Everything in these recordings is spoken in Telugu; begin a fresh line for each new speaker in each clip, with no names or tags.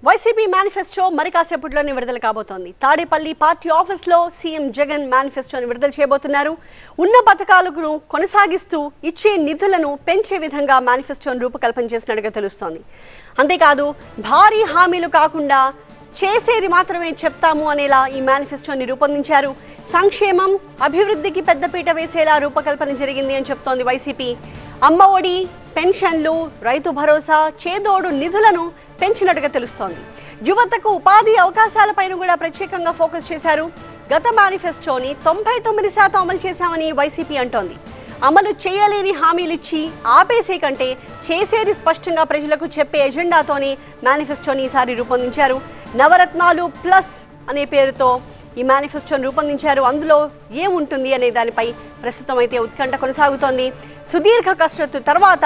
వైసీపీ మేనిఫెస్టో మరి కాసేపట్లోనే విడుదల కాబోతోంది. తాడేపల్లి పార్టీ ఆఫీస్లో సీఎం జగన్ మేనిఫెస్టోని విడుదల చేయబోతున్నారు. ఉన్న పథకాలను కొనసాగిస్తూ ఇచ్చే నిధులను పెంచే విధంగా మేనిఫెస్టోని రూపకల్పన చేసినట్టుగా తెలుస్తోంది. అంతేకాదు భారీ హామీలు కాకుండా చేసేది మాత్రమే చెప్తాము అనేలా ఈ మేనిఫెస్టోని రూపొందించారు. సంక్షేమం, అభివృద్ధికి పెద్దపీట వేసేలా రూపకల్పన జరిగింది అని చెప్తోంది వైసీపీ. అమ్మ ఒడి, పెన్షన్లు, రైతు భరోసా, చేదోడు నిధులను పెంచినట్టుగా తెలుస్తోంది. యువతకు ఉపాధి అవకాశాలపైన కూడా ప్రత్యేకంగా ఫోకస్ చేశారు. గత మేనిఫెస్టోని 99% అమలు చేశామని వైసీపీ అంటోంది. అమలు చేయలేని హామీలు ఇచ్చి ఆపేసే కంటే చేసేది స్పష్టంగా ప్రజలకు చెప్పే ఎజెండాతోనే మేనిఫెస్టోని ఈసారి రూపొందించారు. నవరత్నాలు ప్లస్ అనే పేరుతో ఈ మేనిఫెస్టోని రూపొందించారు. అందులో ఏముంటుంది అనే దానిపై ప్రస్తుతం అయితే ఉత్కంఠ కొనసాగుతోంది. సుదీర్ఘ కసరత్తు తర్వాత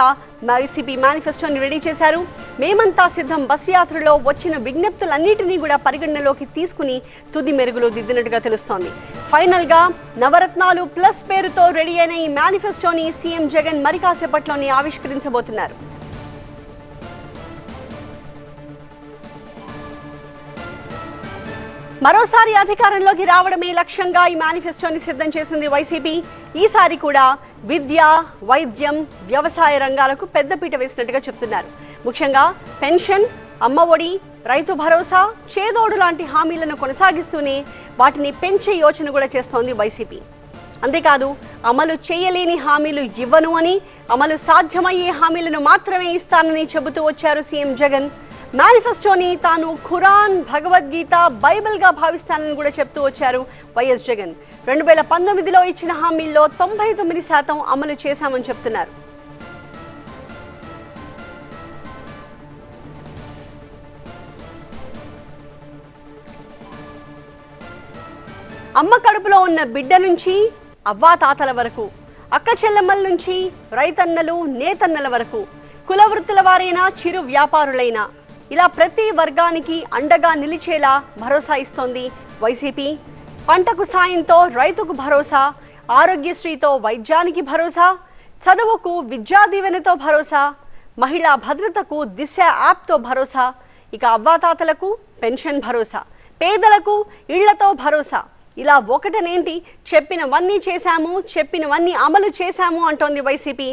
వైసీపీ మేనిఫెస్టోని రెడీ చేశారు. మేమంతా సిద్ధం బస్సు యాత్రలో వచ్చిన విజ్ఞప్తులన్నింటినీ కూడా పరిగణనలోకి తీసుకుని తుది మెరుగులు దిద్దినట్టుగా తెలుస్తోంది. ఫైనల్గా నవరత్నాలు ప్లస్ పేరుతో రెడీ అయిన ఈ మేనిఫెస్టోని సీఎం జగన్ మరి కాసేపట్లోనే ఆవిష్కరించబోతున్నారు. మరోసారి అధికారంలోకి రావడమే లక్ష్యంగా ఈ మేనిఫెస్టోని సిద్ధం చేసింది వైసీపీ. ఈసారి కూడా విద్య, వైద్యం, వ్యవసాయ రంగాలకు పెద్దపీట వేసినట్టుగా చెప్తున్నారు. ముఖ్యంగా పెన్షన్, అమ్మ ఒడి, రైతు భరోసా, చేదోడు లాంటి హామీలను కొనసాగిస్తూనే వాటిని పెంచే యోచన కూడా చేస్తోంది వైసీపీ. అంతేకాదు అమలు చేయలేని హామీలు ఇవ్వను అని, అమలు సాధ్యమయ్యే హామీలను మాత్రమే ఇస్తానని చెబుతూ వచ్చారు సీఎం జగన్. మేనిఫెస్టోని తాను ఖురాన్, భగవద్గీత, బైబిల్గా భావిస్తానని కూడా చెప్తూ వచ్చారు వైఎస్ జగన్. 2019లో ఇచ్చిన హామీల్లో 99% అమలు చేశామని చెప్తున్నారు. అమ్మ కడుపులో ఉన్న బిడ్డ నుంచి అవ్వాతాతల వరకు, అక్క చెల్లెమ్మల నుంచి రైతన్నలు, నేతన్నల వరకు, కుల వృత్తుల వారైనా, చిరు వ్యాపారులైనా ఇలా ప్రతి వర్గానికి అండగా నిలిచేలా భరోసా ఇస్తోంది వైసీపీ. పంటకు సాయంతో రైతుకు భరోసా, ఆరోగ్యశ్రీతో వైద్యానికి భరోసా, చదువుకు విద్యా దీవెనతో భరోసా, మహిళా భద్రతకు దిశ యాప్తో భరోసా, ఇక అవ్వాతాతలకు పెన్షన్ భరోసా, పేదలకు ఇళ్లతో భరోసా. ఇలా ఒకటనేంటి, చెప్పినవన్నీ చేశాము, చెప్పినవన్నీ అమలు చేశాము అంటోంది వైసీపీ.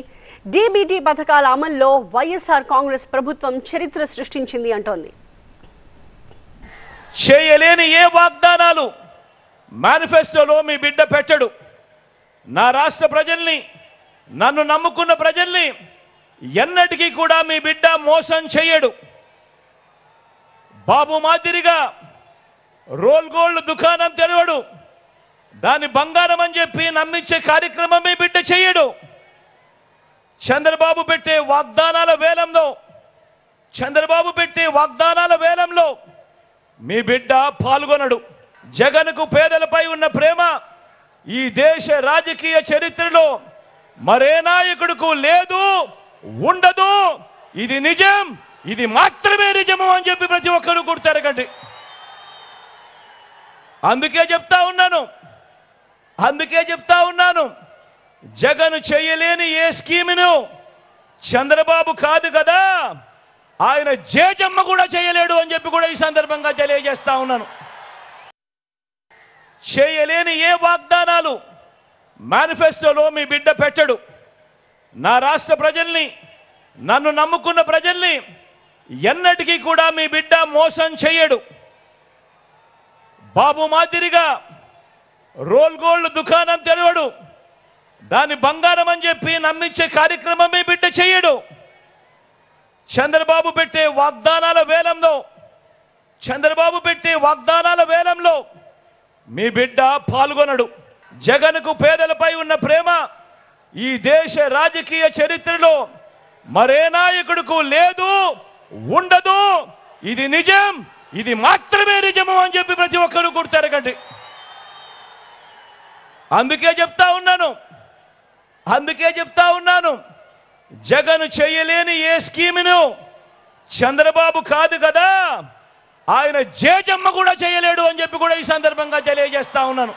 డీబీటీ పథకాల అమల్లో వైఎస్ఆర్ కాంగ్రెస్ ప్రభుత్వం చరిత్ర సృష్టించింది అంటోంది.
చేయలేని ఏ వాగ్దానాలు మేనిఫెస్టోలో మీ బిడ్డ పెట్టడు. నా రాష్ట్ర ప్రజల్ని, నన్ను నమ్ముకున్న ప్రజల్ని ఎన్నటికీ కూడా మీ బిడ్డ మోసం చేయడు. బాబు మాదిరిగా రోల్ గోల్డ్ దుకాణం తెరవడు. దాని బంగారం అని చెప్పి నమ్మించే కార్యక్రమం మీ బిడ్డ చేయడు. చంద్రబాబు పెట్టే వాగ్దానాల వేలంలో మీ బిడ్డ పాల్గొనడు. జగన్కు పేదలపై ఉన్న ప్రేమ ఈ దేశ రాజకీయ చరిత్రలో మరే నాయకుడికి లేదు, ఉండదు. ఇది నిజం, ఇది మాత్రమే నిజము అని చెప్పి ప్రతి ఒక్కరూ గుర్తెరగండి. అందుకే చెప్తా ఉన్నాను జగన్ చేయలేని ఏ స్కీమును చంద్రబాబు కాదు కదా, ఆయన జేజమ్మ కూడా చేయలేడు అని చెప్పి కూడా ఈ సందర్భంగా తెలియజేస్తా ఉన్నాను. చేయలేని ఏ వాగ్దానాలు మేనిఫెస్టోలో మీ బిడ్డ పెట్టడు. నా రాష్ట్ర ప్రజల్ని, నన్ను నమ్ముకున్న ప్రజల్ని ఎన్నటికీ కూడా మీ బిడ్డ మోసం చేయడు. బాబు మాదిరిగా రోల్ గోల్డ్ దుకాణం తెరవడు. దాని బంగారం అని చెప్పి నమ్మించే కార్యక్రమం మీ బిడ్డ చేయడు. చంద్రబాబు పెట్టే వాగ్దానాల వేలంలో మీ బిడ్డ పాల్గొనడు. జగన్కు పేదలపై ఉన్న ప్రేమ ఈ దేశ రాజకీయ చరిత్రలో మరే నాయకుడికి లేదు, ఉండదు. ఇది నిజం, ఇది మాత్రమే నిజము అని చెప్పి ప్రతి ఒక్కరూ గుర్తెరగండి. అందుకే చెప్తా ఉన్నాను జగన్ చేయలేని ఏ స్కీమును చంద్రబాబు కాదు కదా, ఆయన జేజమ్మ కూడా చేయలేడు అని చెప్పి కూడా ఈ సందర్భంగా తెలియజేస్తా ఉన్నాను.